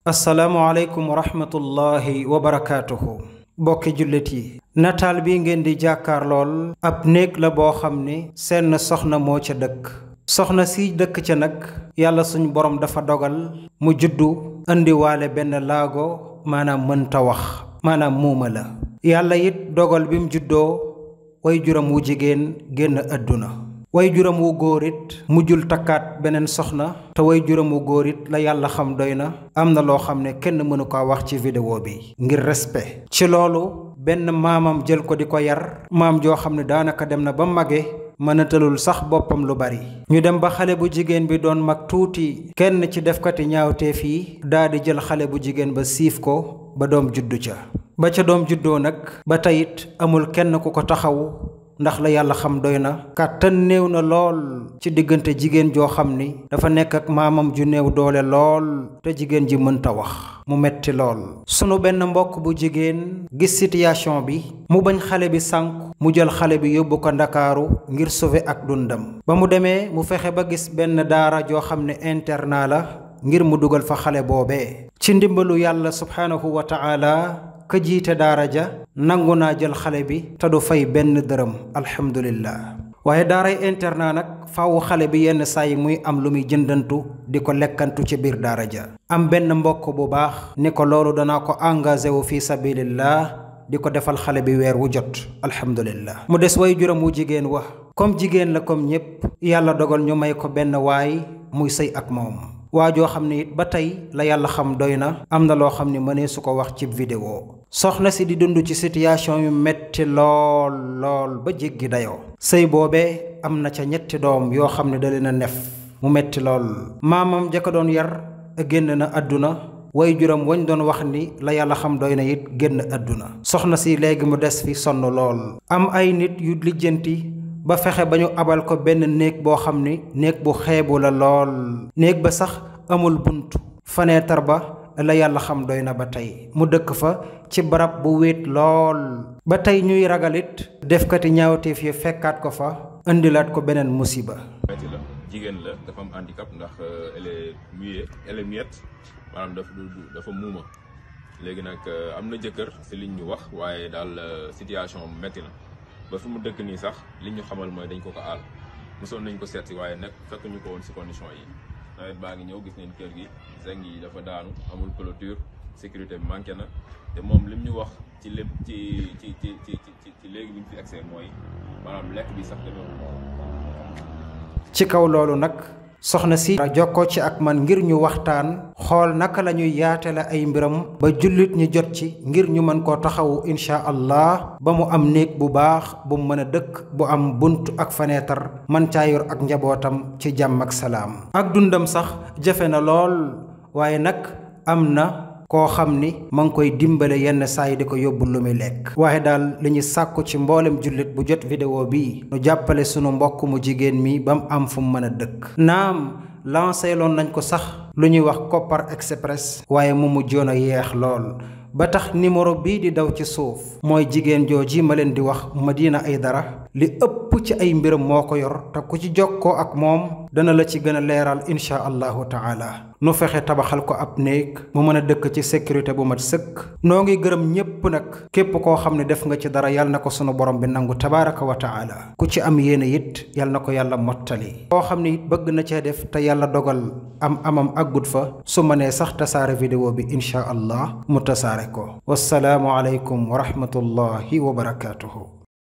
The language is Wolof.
asalaamualeykum wa rahmatullahi wa barakaatuhu. bokki jullit yi, nataal bi ngeen di jàkkaar lool ab néeg la boo xam ni seen soxna moo ca dëkk. soxna si dëkk ca nag yàlla suñu borom dafa dogal mu juddu indiwaale benn laago, maanaam mënta wax, maanaam muuma la. yàlla it dogal bi mu juddoo way juram wu jigéen génn àdduna. way juram wu góor it mujjul takkaat beneen soxna, te way juram wu góor it la yàlla xam doy na. am na loo xam ne kenn mënu ko wax ci vidéo bi ngir respect. ci loolu benn maamam jël ko di ko yar, maam joo xam ne daanaka dem na ba mage, mënatalul sax boppam lu bari. ñu dem ba xale bu jigéen bi doon mag tuuti, kenn ci defkati ñaawteef yi daa di jël xale bu jigéen ba siif ko ba doom juddu ca. ba ca doom juddoo nag ba teyit amul kenn ku ko taxawu, ndax la yàlla xam doy na. kàttan néew na lool ci diggante jigéen joo xam ni dafa nekk ak maamam ju néew doole lool, te jigéen ji mënta wax, mu metti lool. sunu benn mbokk bu jigéen gis situation bi, mu bañ xale bi sànku, mu jël xale bi yóbbu ko ndakaaru ngir sauver ak dundam. ba mu demee mu fexe ba gis benn daara joo xam ne internat la, ngir mu dugal fa xale boobee. ci ndimbalu yàlla subhaanahu wa ta'ala, ka jiite daara ja nangu naa jël xale bi te du fay benn dërëm, alhamdulillah. waaye daaray internat nag faawu xale bi yenn saa yi muy am lu muy jëndantu di ko lekkantu ci biir daara ja. am benn mbokk bu baax ni ko loolu danaa ko engagé wu fi sabilillah, di ko defal xale bi weer wu jot, alhamdulillah. mu des way juram wu jigéen wax comme jigéen la comme ñépp, yàlla dogal ñu may ko benn waay muy sëy ak moom. waa joo xam ne it ba tey la yàlla xam doy na. am na loo xam ne mënee su ko wax ci vidéo. soxna si di dund ci situation yu metti lool ba jéggi dayoo. sëy boobee am na ca 3 doom yoo xam ne da leen a nef, mu metti lool. maamam jaka doon yar génn na àdduna, way juram wañ doon wax ni la yàlla xam doy na it génn àdduna. soxna si léegi mu des fi sonn lool. am ay nit yu lijjanti ba fexe ba ñu abal ko benn néeg boo xam ni néeg bu xeebu la lool. néeg ba sax amul bunt, fenêtre ba la yàlla xam doy na ba tey. mu dëkk fa ci barab bu wéet lool. ba tey ñuy ragalit defkati ñaawteef yi fekkaat ko fa, indilaat ko beneen musiba. metti la, jigéen la, dafa am handicap ndax elle est muette, maanaam dafa muuma. léegi nag am na jëkkër si liñ ñu wax, waaye daal situation metti na. ba fi mu dëkk nii sax li ñu xamal mooy dañ ko aal. mosoon nañ ko seet si, waaye nag fekk ñu ko woon si condition yi. nawet baa ngi ñëw, gis neen kër gi zeng yi dafa daanu, amul clôture, sécurité bi manqué na. te moom lim ñu wax ci lépp ci léegi bi ñu fi accès mooy maanaam lekk bi sax demee. ci kaw loolu nag soxna si jokkoo ci ak man ngir ñu waxtaan, xool naka la ñuy yaatale ay mbiram ba jullit ñi jot ci, ngir ñu mën koo taxawu insha allah, ba mu am néeg bu baax bu mu mën a dëkk, bu am bunt ak fenêtre, man caa yor ak njabootam ci jàmm ak salaam. ak dundam sax jafe na lool, waaye nag am na koo xam ni ma ngi koy dimbale yenn saa yi di ko yóbbu lu muy lekk. waaye daal li ñu sàkku ci mboolem jullit bu jot vidéo bii, nu jàppale sunu mbokk mu jigéen mi ba mu am fu mu mën a dëkk. naam lancé loon nañ ko sax lu ñuy wax Kopar Express, waaye mu mujjoon a yeex lool. ba tax numéro bii di daw ci suuf mooy jigéen jooji ma leen di wax Madina Aidara. li ëpp ci ay mbiram moo ko yor, te ku ci jokkoo ak moom dana la ci gën a leeral insha allahu taala. nu fexe tabaxal ko ab néeg mu mën a dëkk ci sécurité bu mat sëkk. noo ngi gërëm ñépp nag, képp koo xam ne def nga ci dara, yàlla na ko sunu borom bi nangu tabaraka wa taala. ku ci am yéene it yàlla na ko yàlla mottali. koo xam ne it bëgg na cee def te yàlla dogal amam àggut fa, su mënee sax tasaare vidéo bi insha allah mu tasaare ko. wassalaamu aleykum wa rahmatullahi wa barakatuhu.